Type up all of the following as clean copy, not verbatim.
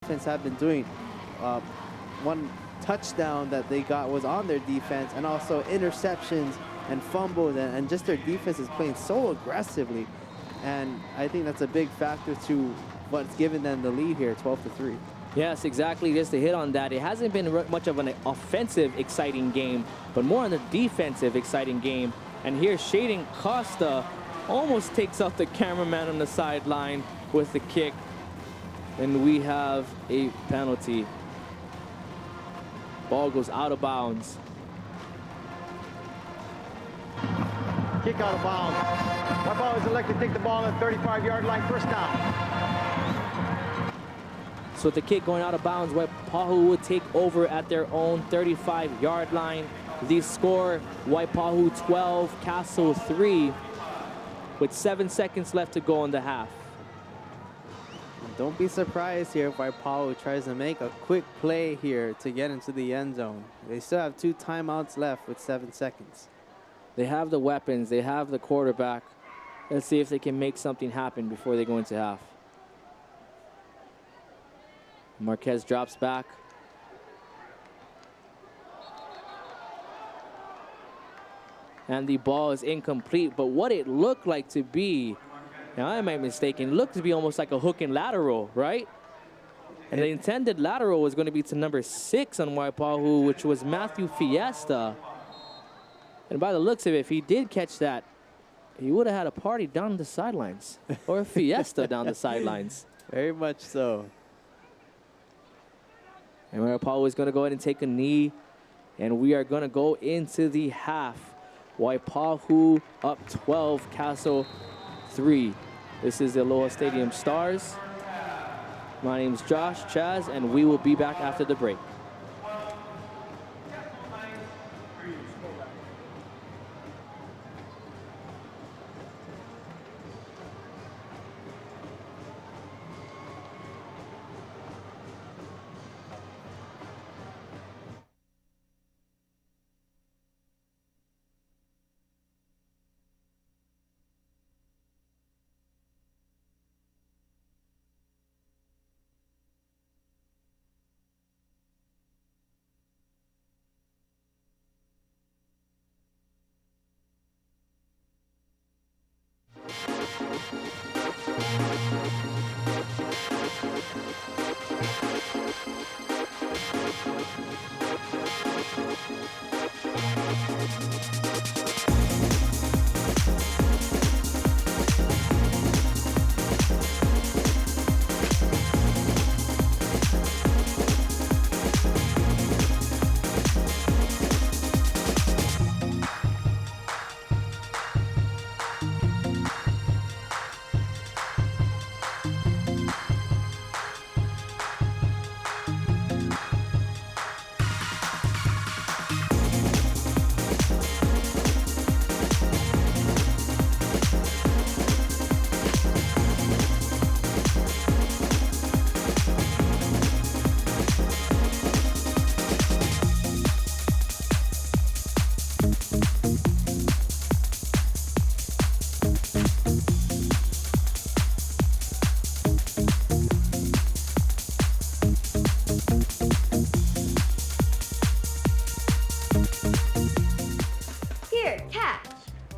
defense have been doing. One touchdown that they got was on their defense, and also interceptions and fumbles, and just their defense is playing so aggressively. And I think that's a big factor to what's given them the lead here, 12-3. Yes, exactly. Just to hit on that, it hasn't been much of an offensive exciting game, but more on the defensive exciting game. And here, Shaden Costa almost takes out the cameraman on the sideline with the kick. And we have a penalty. Ball goes out of bounds. Kick out of bounds. Waipahu is elected to take the ball at the 35-yard line, first down. So with the kick going out of bounds, Waipahu will take over at their own 35-yard line. The score, Waipahu 12, Castle 3, with 7 seconds left to go in the half. Don't be surprised here if Waipahu tries to make a quick play here to get into the end zone. They still have 2 timeouts left with 7 seconds. They have the weapons. They have the quarterback. Let's see if they can make something happen before they go into half. Marquez drops back. And the ball is incomplete, but what it looked like to be, now I might be mistaken, looked to be almost like a hook and lateral, right? And the intended lateral was going to be to number 6 on Waipahu, which was Matthew Fiesta. And by the looks of it, if he did catch that, he would have had a party down the sidelines, or a fiesta down the sidelines. Very much so. And Waipahu is going to go ahead and take a knee, and we are going to go into the half. Waipahu up 12, Castle 3. This is the Aloha Stadium Stars. My name's Josh, Chaz, and we will be back after the break.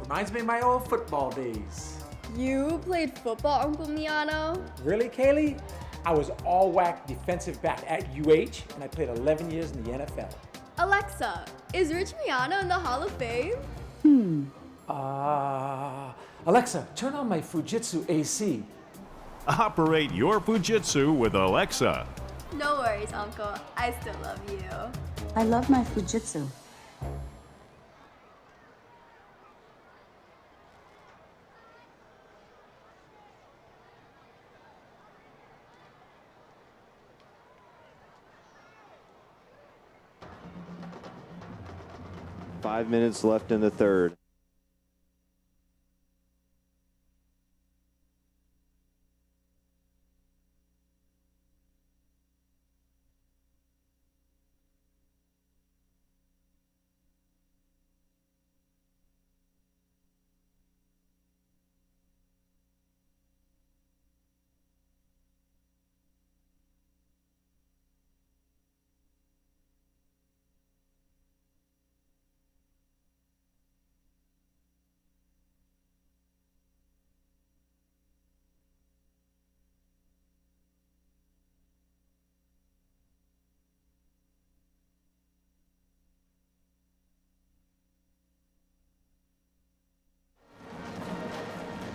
Reminds me of my old football days. You played football, Uncle Miano? Really, Kaylee? I was all whack defensive back at UH, and I played 11 years in the NFL. Alexa, is Rich Miano in the Hall of Fame? Alexa, turn on my Fujitsu AC. Operate your Fujitsu with Alexa. No worries, Uncle. I still love you. I love my Fujitsu. Five minutes left in the third.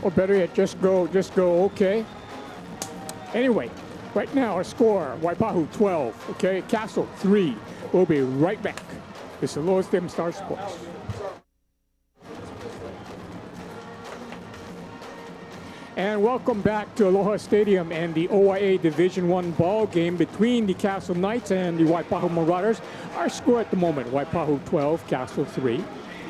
Or better yet, just go, okay. Anyway, right now our score, Waipahu 12, okay, Castle 3. We'll be right back. It's the Lower Stem Star Sports. And welcome back to Aloha Stadium and the oIA Division I ball game between the Castle Knights and the Waipahu Marauders. Our score at the moment, Waipahu 12, Castle 3.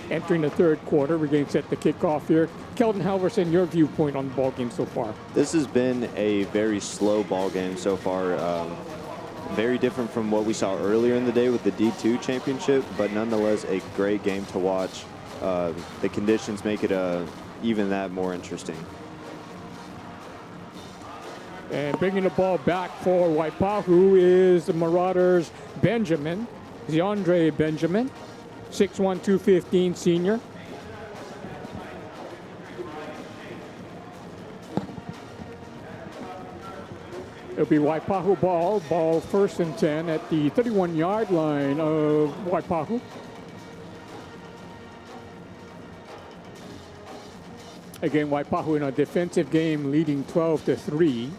Entering the third quarter, we're getting set to kick off here. Keldon Halverson, your viewpoint on the ball game so far? This has been a very slow ball game so far. Very different from what we saw earlier in the day with the D2 championship, but nonetheless a great game to watch. The conditions make it even that more interesting. And bringing the ball back for Waipahu is the Marauders' Benjamin, Deandre Benjamin, 6'1", 215 senior. It'll be Waipahu ball first and 10 at the 31-yard line of Waipahu. Again, Waipahu in a defensive game leading 12-3.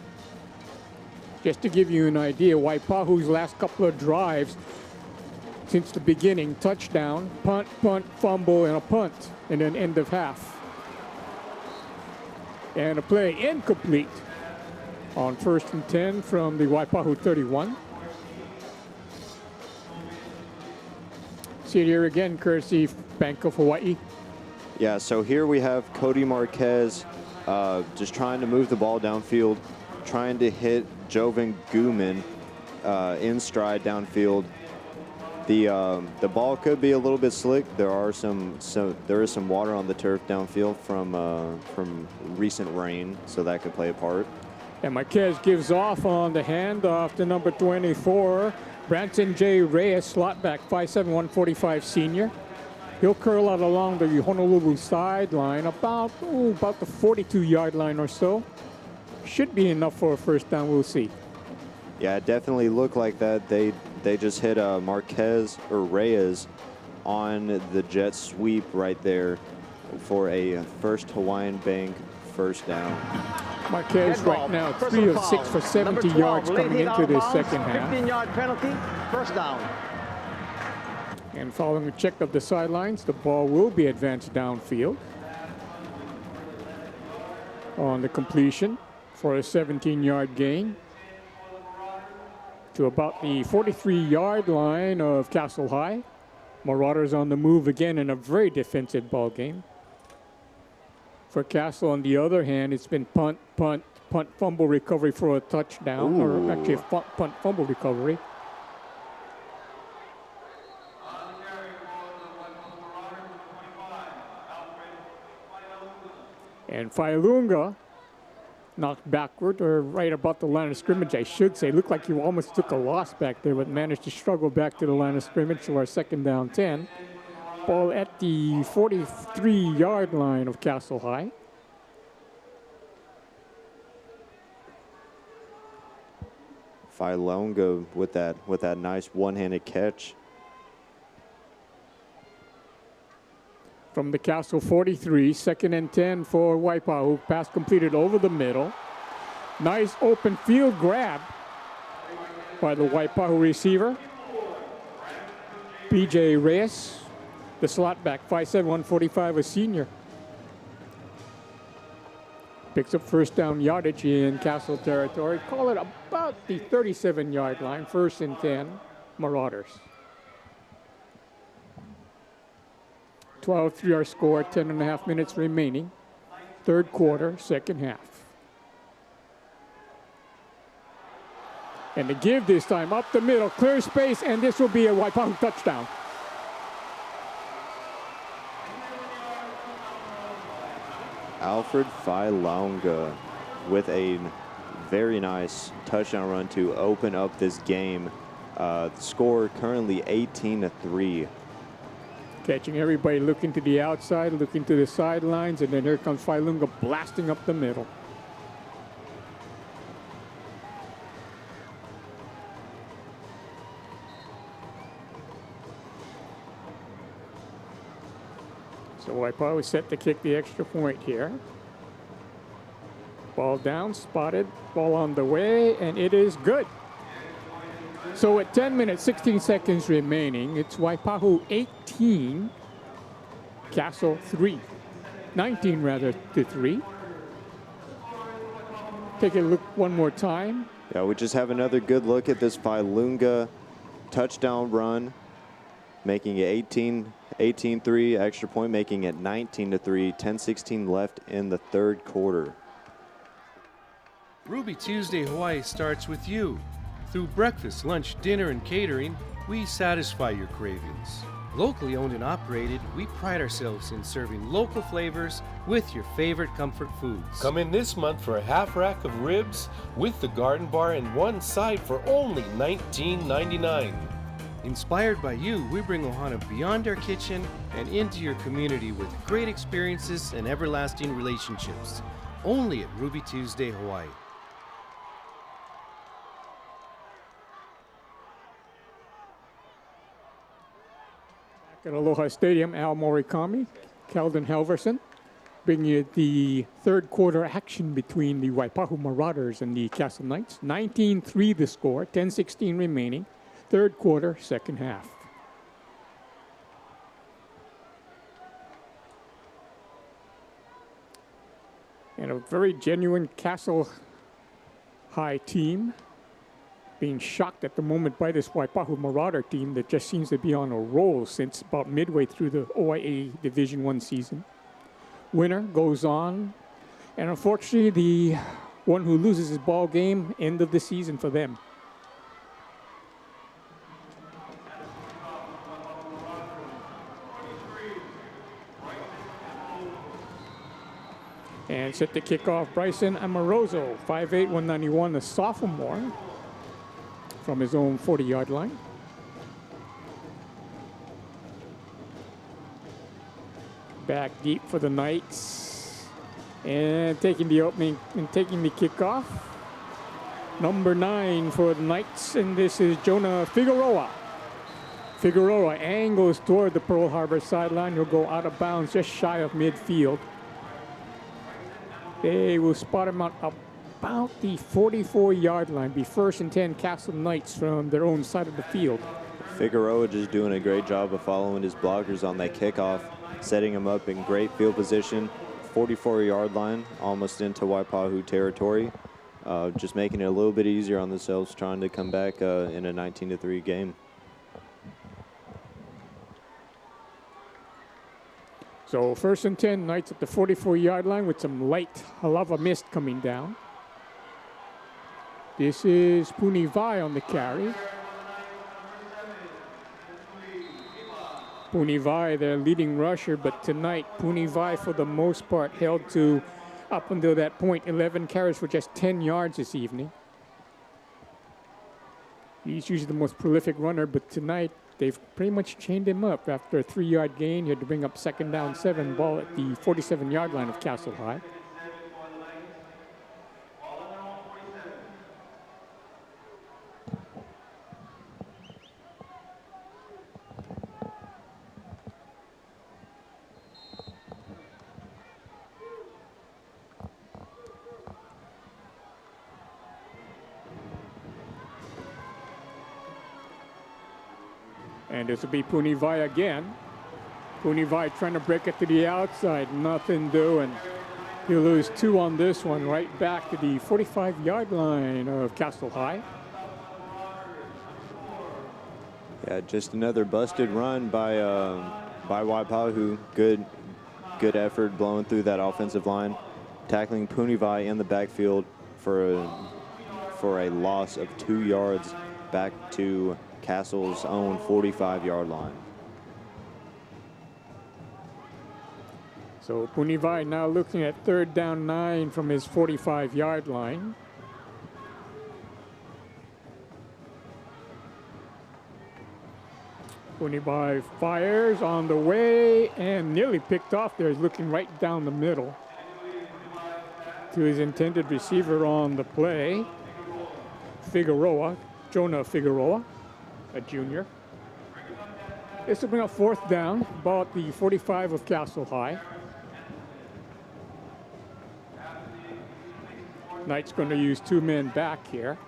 Just to give you an idea, Waipahu's last couple of drives since the beginning, touchdown, punt, fumble, and a punt, and then end of half. And a play incomplete on first and 10 from the Waipahu 31. See it here again, courtesy Bank of Hawaii. Yeah, so here we have Cody Marquez just trying to move the ball downfield, trying to hit Jovan Guman in stride downfield. The ball could be a little bit slick. There is some water on the turf downfield from recent rain, so that could play a part. And Marquez gives off on the handoff to number 24, Branson J. Reyes, slot back, 5'7", 145 senior. He'll curl out along the Honolulu sideline, about the 42-yard line or so. Should be enough for a first down, we'll see. Yeah, it definitely looked like that. They just hit Marquez or Reyes on the jet sweep right there for a first Hawaiian Bank first down. Marquez right now 3 of 6 for 70 yards coming into this second half. 15-yard penalty, first down. And following a check of the sidelines, the ball will be advanced downfield on the completion for a 17-yard gain to about the 43-yard line of Castle High. Marauders on the move again in a very defensive ball game. For Castle, on the other hand, it's been punt, fumble recovery for a touchdown, or actually a punt, fumble recovery. And Failunga knocked backward, or right about the line of scrimmage, I should say. Looked like he almost took a loss back there, but managed to struggle back to the line of scrimmage to our second down 10. Ball at the 43-yard line of Castle High. Failunga with that nice one-handed catch. From the Castle 43, second and 10 for Waipahu. Pass completed over the middle. Nice open field grab by the Waipahu receiver, BJ Reyes, the slot back, 5'7", 145, a senior. Picks up first down yardage in Castle territory. Call it about the 37-yard line, first and 10, Marauders. 12-3 our score, 10.5 minutes remaining. Third quarter, second half. And the give this time up the middle, clear space, and this will be a Waipahu touchdown. Alfred Failunga with a very nice touchdown run to open up this game. The score currently 18-3. Catching everybody looking to the outside, looking to the sidelines, and then here comes Failunga blasting up the middle. So Waipahu is set to kick the extra point here. Ball down, spotted, ball on the way, and it is good. So at 10 minutes, 16 seconds remaining, it's Waipahu 18, Castle 3. 19 rather to 3. Take a look one more time. Yeah, we just have another good look at this Vailunga touchdown run, making it 18-3, extra point, making it 19-3, 10:16 left in the third quarter. Ruby Tuesday Hawaii starts with you. Through breakfast, lunch, dinner, and catering, we satisfy your cravings. Locally owned and operated, we pride ourselves in serving local flavors with your favorite comfort foods. Come in this month for a half rack of ribs with the garden bar and one side for only $19.99. Inspired by you, we bring Ohana beyond our kitchen and into your community with great experiences and everlasting relationships. Only at Ruby Tuesday Hawaii. At Aloha Stadium, Al Morikami, Keldon Halverson, bringing you the third quarter action between the Waipahu Marauders and the Castle Knights. 19-3 the score, 10:16 remaining. Third quarter, second half. And a very genuine Castle High team, being shocked at the moment by this Waipahu Marauder team that just seems to be on a roll since about midway through the oIA Division 1 season. Winner goes on, and unfortunately the one who loses his ball game, end of the season for them. And set to kick off Bryson Amoroso, 5'8", 191, the sophomore, from his own 40-yard line. Back deep for the Knights. And taking the opening and taking the kickoff. Number 9 for the Knights, and this is Jonah Figueroa. Figueroa angles toward the Pearl Harbor sideline. He'll go out of bounds just shy of midfield. They will spot him out about the 44-yard line. Be first and 10 Castle Knights from their own side of the field. Figueroa just doing a great job of following his blockers on that kickoff, setting him up in great field position. 44-yard line, almost into Waipahu territory. Just making it a little bit easier on themselves, trying to come back in a 19-3 game. So first and 10, Knights at the 44-yard line with some light halava mist coming down. This is Punivai on the carry. Punivai, their leading rusher, but tonight Punivai, for the most part, held to, up until that point, 11 carries for just 10 yards this evening. He's usually the most prolific runner, but tonight they've pretty much chained him up. After a 3-yard gain, he had to bring up second down 7, ball at the 47-yard line of Castle High. And this will be Punivai again. Punivai trying to break it to the outside, nothing doing. He'll lose 2 on this one, right back to the 45-yard line of Castle High. Yeah, just another busted run by Waipahu. Good effort blowing through that offensive line, tackling Punivai in the backfield for a loss of 2 yards back to Castle's own 45-yard line. So Punivai now looking at 3rd down 9 from his 45-yard line. Punivai fires on the way and nearly picked off there. He's looking right down the middle to his intended receiver on the play, Figueroa, Jonah Figueroa, a junior. This will bring up 4th down, ball at the 45 of Castle High. Knight's going to use 2 men back here.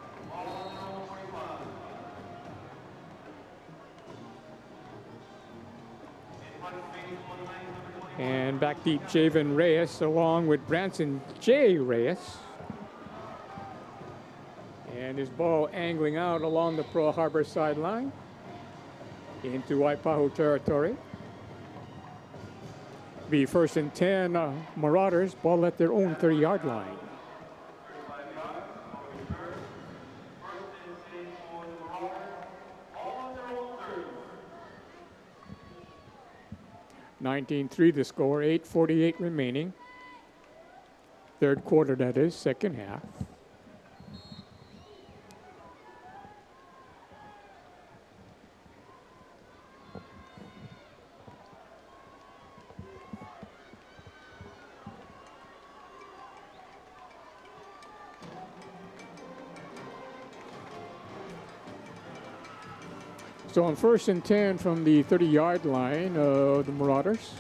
And back deep, Javen Reyes along with Branson J. Reyes. And his ball angling out along the Pearl Harbor sideline into Waipahu territory. Be 1st and 10, Marauders, ball at their own 30-yard line. (19-3) the score, 8:48 remaining. Third quarter, that is, second half. So on 1st and 10 from the 30-yard line of the Marauders.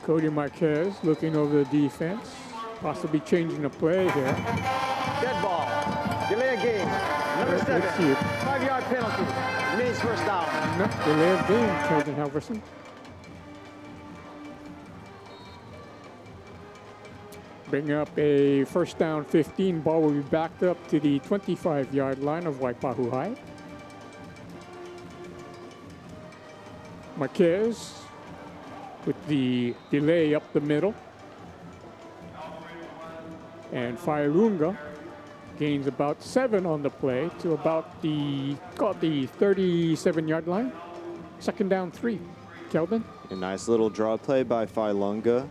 Cody Marquez looking over the defense, possibly changing the play here. Dead ball. Delay of game. Number 7. 5-yard penalty. Means first down. No, delay of game, Kelvin Halverson. Bring up a 1st down 15. Ball will be backed up to the 25-yard line of Waipahu High. Marquez with the delay up the middle. And Failunga gains about 7 on the play to about the 37-yard line. 2nd down 3. Kelvin? A nice little draw play by Failunga.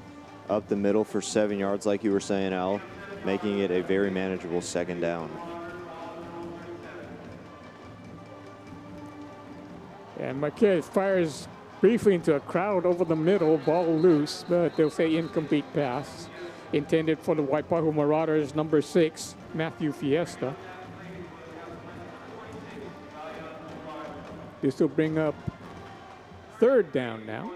Up the middle for 7 yards, like you were saying, Al, making it a very manageable 2nd down. And Marquez fires briefly into a crowd over the middle, ball loose, but they'll say incomplete pass. Intended for the Waipahu Marauders, number 6, Matthew Fiesta. This will bring up 3rd down now.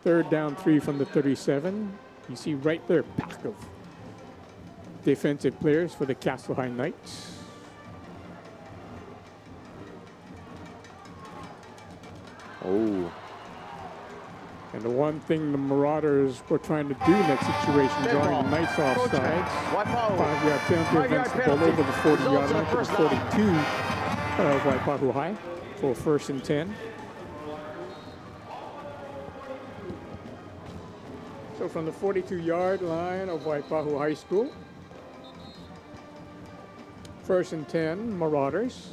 3rd down 3 from the 37. You see right there, pack of defensive players for the Castle High Knights. Oh. And the one thing the Marauders were trying to do in that situation, drawing the Knights off sides. 5-yard penalty against the ball over the 40-yard line to the 42 of Waipahu High for 1st and 10. So from the 42-yard line of Waipahu High School, 1st and 10, Marauders.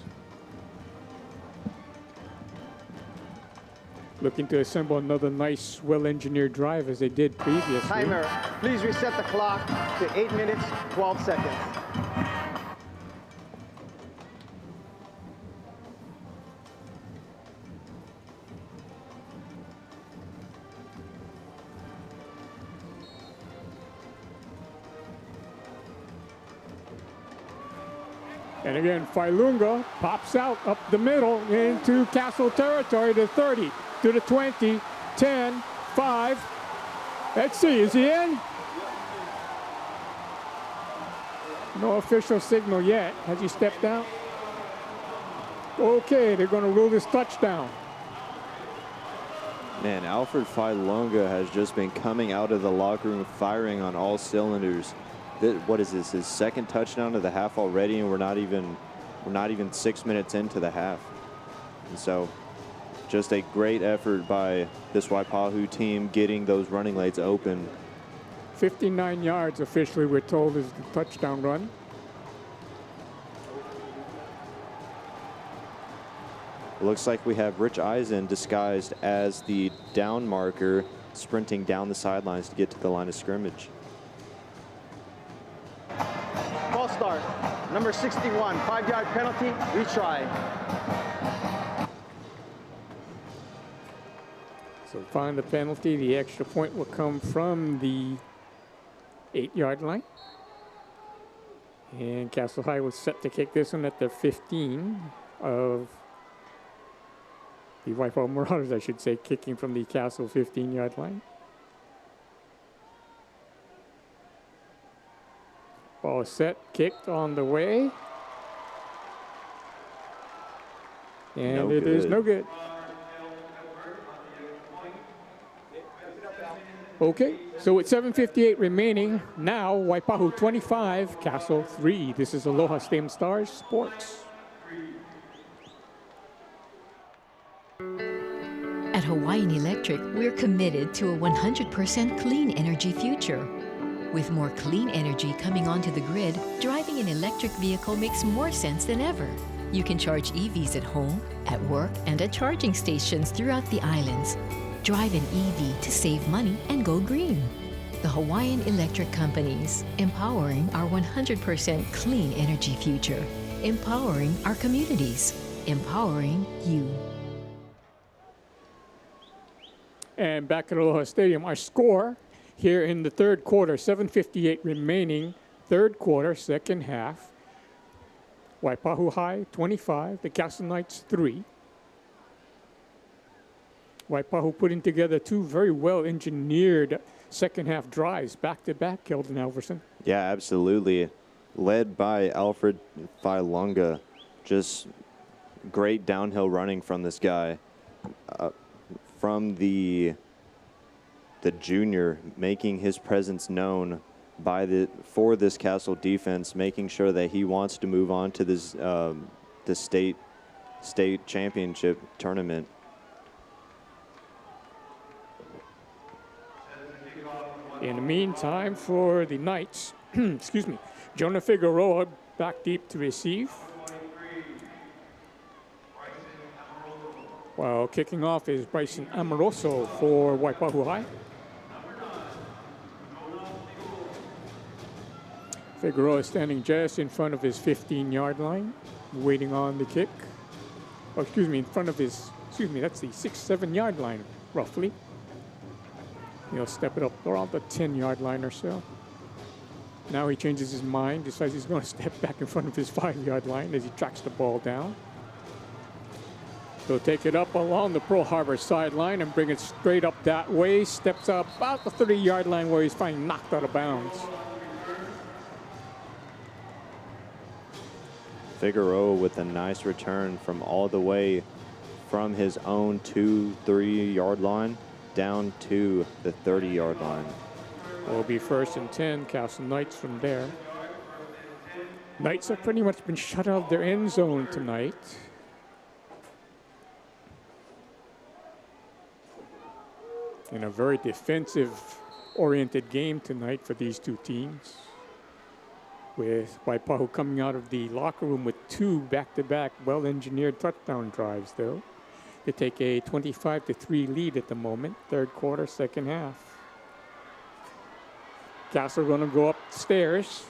Looking to assemble another nice, well-engineered drive as they did previously. Timer, please reset the clock to 8 minutes, 12 seconds. And again, Failunga pops out up the middle into Castle territory, to 30, to the 20, 10, 5. Let's see, is he in? No official signal yet. Has he stepped out? Okay, they're going to rule this touchdown. Man, Alfred Failunga has just been coming out of the locker room firing on all cylinders. What is this, his 2nd touchdown of the half already, and we're not even 6 minutes into the half. And so just a great effort by this Waipahu team getting those running lanes open. 59 yards officially, we're told, is the touchdown run. Looks like we have Rich Eisen disguised as the down marker, sprinting down the sidelines to get to the line of scrimmage. False start. Number 61, 5-yard penalty, retry. So find the penalty. The extra point will come from the 8-yard line. And Castle High was set to kick this one at the 15 of the Waipahu Marauders, I should say, kicking from the Castle 15-yard line. Ball set, kicked on the way. And it is no good. Okay, so with 7:58 remaining, now Waipahu 25, Castle 3. This is Aloha Stadium Stars Sports. At Hawaiian Electric, we're committed to a 100% clean energy future. With more clean energy coming onto the grid, driving an electric vehicle makes more sense than ever. You can charge EVs at home, at work, and at charging stations throughout the islands. Drive an EV to save money and go green. The Hawaiian Electric Companies, empowering our 100% clean energy future, empowering our communities, empowering you. And back at Aloha Stadium, our score here in the third quarter, 7:58 remaining, third quarter, second half. Waipahu High 25, the Castle Knights 3. Waipahu putting together two very well engineered second half drives back to back, Keldon Alverson. Yeah, absolutely. Led by Alfred Failonga. Just great downhill running from this guy. From the junior, making his presence known for this Castle defense, making sure that he wants to move on to this the state championship tournament. In the meantime, for the Knights, excuse me, Jonah Figueroa back deep to receive. While kicking off is Bryson Amoroso for Waipahu High. Figueroa standing just in front of his 15-yard line, waiting on the kick. Oh, excuse me, in front of his, that's the 6-7-yard line, roughly. He'll step it up around the 10-yard line or so. Now he changes his mind, decides he's going to step back in front of his 5-yard line as he tracks the ball down. He'll take it up along the Pearl Harbor sideline and bring it straight up that way. Steps up about the 30-yard line where he's finally knocked out of bounds. Figueroa with a nice return from all the way from his own 2-3 yard line down to the 30-yard line. Will be 1st and 10, Castle Knights from there. Knights have pretty much been shut out of their end zone tonight. In a very defensive-oriented game tonight for these two teams. With Waipahu coming out of the locker room with two back-to-back well-engineered touchdown drives, though. They take a 25-3 lead at the moment, third quarter, second half. Castle going to go upstairs.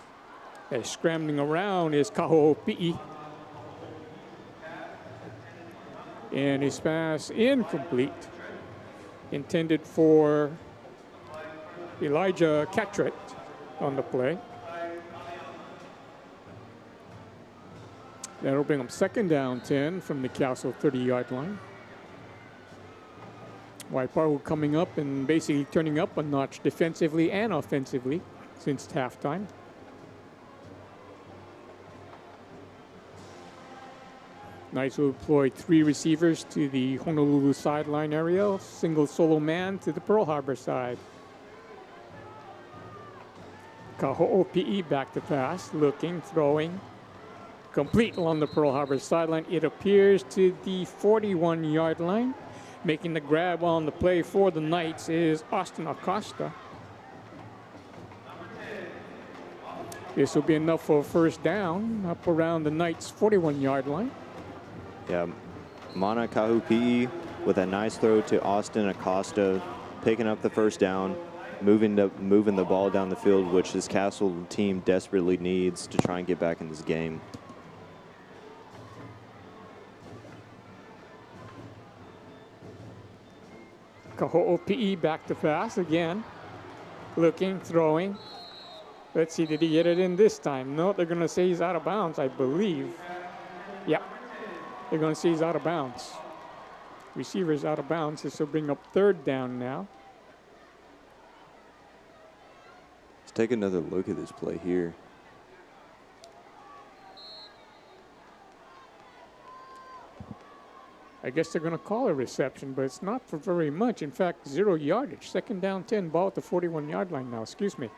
As scrambling around is Kaho'opi'i. And his pass incomplete. Intended for Elijah Catret on the play. That'll bring him 2nd down 10 from the Castle 30-yard line. Waipahu coming up and basically turning up a notch defensively and offensively since halftime. Knights will deploy 3 receivers to the Honolulu sideline area, single solo man to the Pearl Harbor side. Kaho'opi'i back to pass, looking, throwing. Complete along the Pearl Harbor sideline. It appears to the 41-yard line. Making the grab on the play for the Knights is Austin Acosta. This will be enough for a 1st down up around the Knights' 41-yard line. Yeah, Mana Kahupi'i with a nice throw to Austin Acosta, picking up the 1st down, moving the ball down the field, which this Castle team desperately needs to try and get back in this game. Kaho'opi'i back to pass again. Looking, throwing. Let's see, did he get it in this time? No, they're going to say he's out of bounds, I believe. Yep, they're going to say he's out of bounds. Receiver's out of bounds. This will bring up 3rd down now. Let's take another look at this play here. I guess they're going to call a reception, but it's not for very much. In fact, 0 yardage. Second down 10, ball at the 41-yard line now. Excuse me.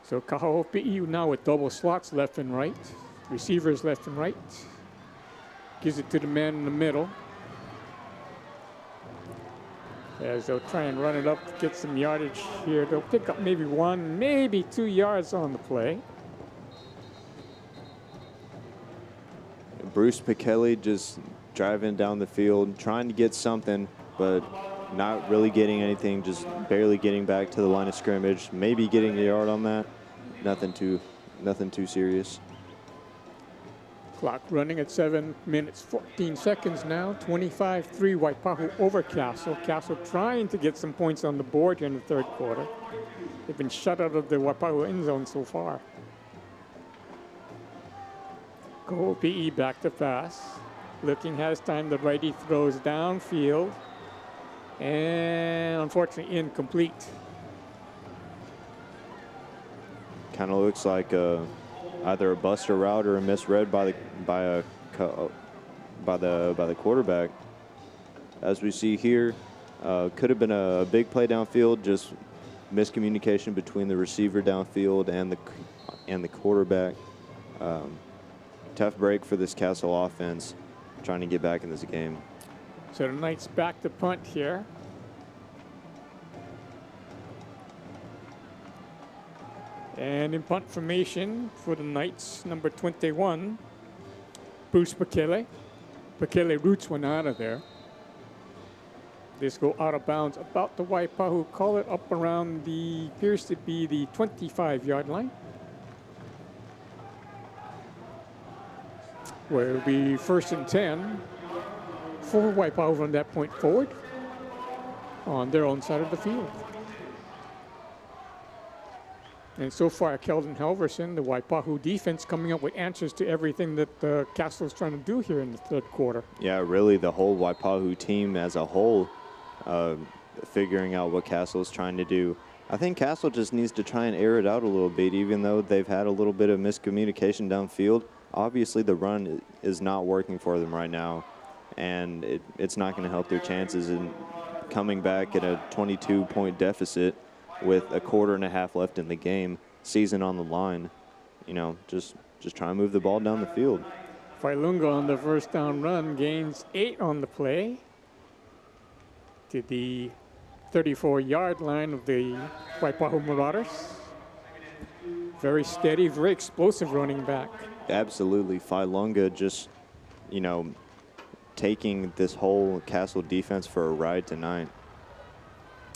So Kaho'opi'i now with double slots left and right. Receivers left and right. Gives it to the man in the middle. As they'll try and run it up to get some yardage here. They'll pick up maybe 1, maybe 2 yards on the play. Bruce Pichelli just driving down the field, trying to get something, but not really getting anything, just barely getting back to the line of scrimmage. Maybe getting a yard on that. Nothing too serious. Clock running at 7 minutes, 14 seconds now. 25-3 Waipahu over Castle. Castle trying to get some points on the board here in the third quarter. They've been shut out of the Waipahu end zone so far. Kaho'opi'i back to pass. Looking has time. The righty throws downfield. And unfortunately incomplete. Kind of looks like either a buster route or a misread by the quarterback. As we see here, could have been a big play downfield, just miscommunication between the receiver downfield and the quarterback. Tough break for this Castle offense, trying to get back in this game. So the Knights back to punt here. And in punt formation for the Knights, number 21, Bruce Pichelli. Pichelli roots one out of there. This go out of bounds about the Waipahu. Call it up around the, appears to be the 25-yard line. Where it'll be 1st and 10 for Waipahu from that point forward on their own side of the field. And so far, Keldon Halverson, the Waipahu defense, coming up with answers to everything that Castle's trying to do here in the third quarter. Yeah, really the whole Waipahu team as a whole figuring out what Castle's trying to do. I think Castle just needs to try and air it out a little bit, even though they've had a little bit of miscommunication downfield. Obviously, the run is not working for them right now, and it's not going to help their chances in coming back at a 22-point deficit with a quarter and a half left in the game, season on the line. You know, just try and move the ball down the field. Failunga on the first down run gains 8 on the play to the 34-yard line of the Waipahu Marauders. Very steady, very explosive running back. Absolutely. Failunga just, you know, taking this whole Castle defense for a ride tonight.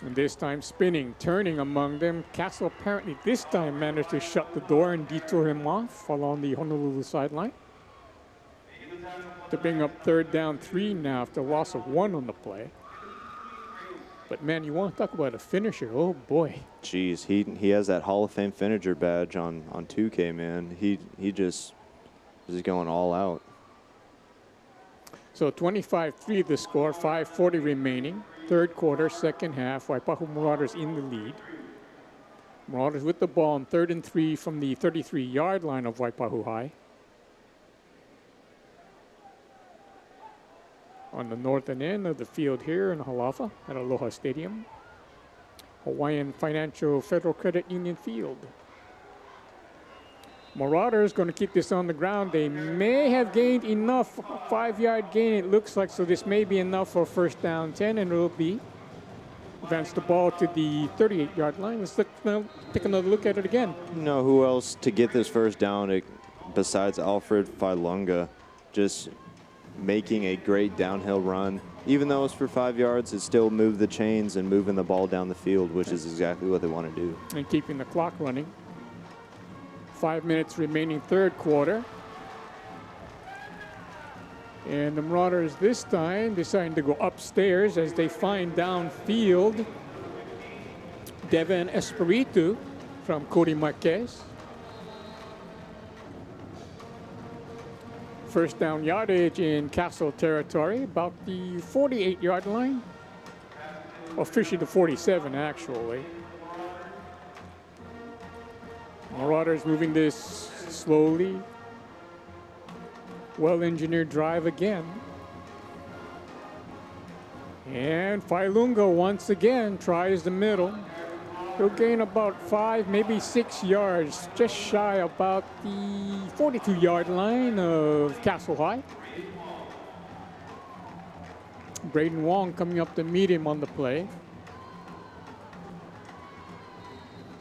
And this time spinning, turning among them. Castle apparently this time managed to shut the door and detour him off along the Honolulu sideline. To bring up 3rd down 3 now after loss of 1 on the play. But man, you want to talk about a finisher, oh boy. Jeez, he has that Hall of Fame finisher badge on 2K, man. He just is going all out. So 25-3 the score, 5:40 remaining. Third quarter, second half, Waipahu Marauders in the lead. Marauders with the ball on 3rd and 3 from the 33-yard line of Waipahu High. On the northern end of the field here in Halafa at Aloha Stadium. Hawaiian Financial Federal Credit Union Field. Marauders going to keep this on the ground. They may have gained enough, 5-yard gain it looks like, so this may be enough for 1st down 10, and it will be. Advance the ball to the 38-yard line. Let's take another look at it again. You know who else to get this 1st down besides Alfred Failunga, just making a great downhill run. Even though it's for 5 yards, it still moved the chains and moving the ball down the field, which is exactly what they want to do. And keeping the clock running. 5 minutes remaining third quarter. And the Marauders this time deciding to go upstairs as they find downfield Devin Espiritu from Cody Marquez. 1st down yardage in Castle territory, about the 48-yard line. Officially the 47, actually. Marauders moving this slowly. Well-engineered drive again. And Failunga once again tries the middle. He'll gain about 5, maybe 6 yards, just shy about the 42-yard line of Castle High. Braden Wong coming up to meet him on the play.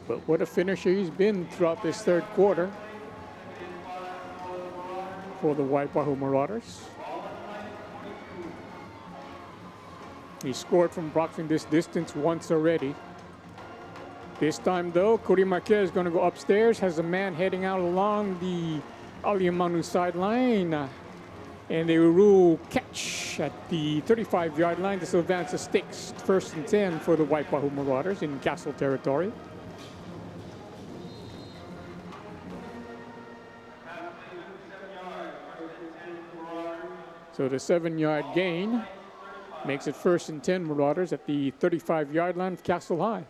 But what a finisher he's been throughout this third quarter for the Waipahu Marauders. He scored from boxing this distance once already. This time, though, Cody Marquez is going to go upstairs, has a man heading out along the Aliamanu sideline. And they will rule catch at the 35-yard line. This will advance the sticks. 1st and 10 for the Waipahu Marauders in Castle territory. So the 7-yard gain makes it 1st and 10 Marauders at the 35-yard line of Castle High.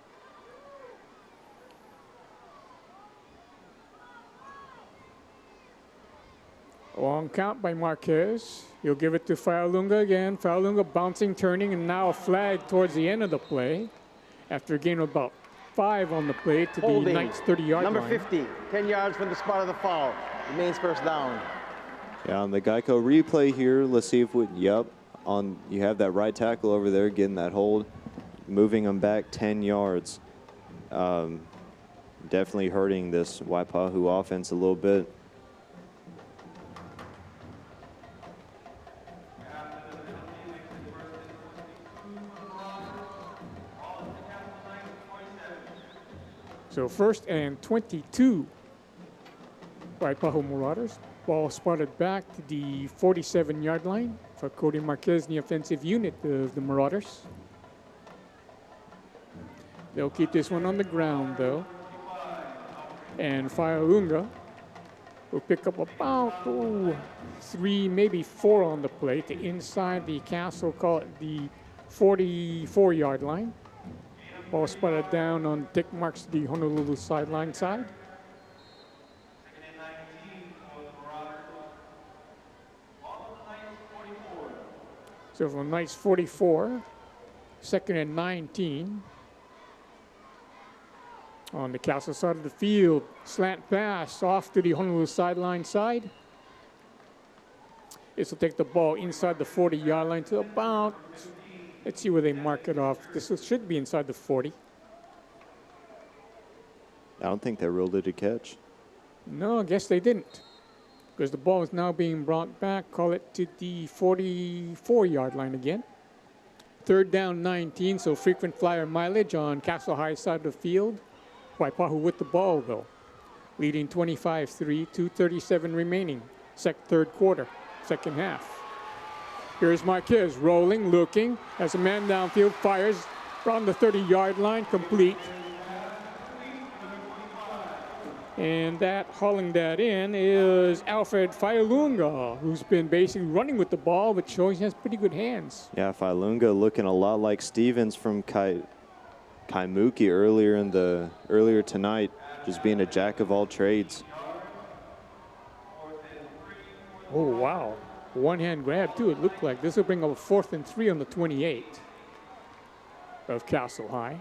Long count by Marquez. He'll give it to Failunga again. Failunga bouncing, turning, and now a flag towards the end of the play. After a gain of about 5 on the play to the Knights' 30-yard line. Number 50, 10 yards from the spot of the foul. Remains first down. Yeah, on the Geico replay here, let's see if we, you have that right tackle over there getting that hold, moving them back 10 yards. Definitely hurting this Waipahu offense a little bit. So 1st and 22, Waipahu Marauders. Ball spotted back to the 47-yard line for Cody Marquez, the offensive unit of the Marauders. They'll keep this one on the ground, though. And Failunga will pick up about 3, maybe 4 on the play to inside the Castle, call it the 44-yard line. Ball spotted down on tick marks the Honolulu sideline side. So from Knights 44, 2nd and 19. On the Castle side of the field, slant pass off to the Honolulu sideline side. This will take the ball inside the 40-yard line to about, let's see where they mark it off. This should be inside the 40. I don't think they ruled it a catch. No, I guess they didn't. Because the ball is now being brought back, call it to the 44-yard line again. 3rd down, 19, so frequent flyer mileage on Castle High side of the field. Waipahu with the ball, though. Leading 25-3, 2:37 remaining. Third quarter, second half. Here's Marquez rolling, looking, as a man downfield fires around the 30-yard line, complete. And that hauling that in is Alfred Failunga, who's been basically running with the ball, but showing he has pretty good hands. Yeah, Failunga looking a lot like Stevens from Kaimuki earlier tonight, just being a jack of all trades. Oh, wow. One-hand grab, too, it looked like. This will bring up a 4th and 3 on the 28 of Castle High.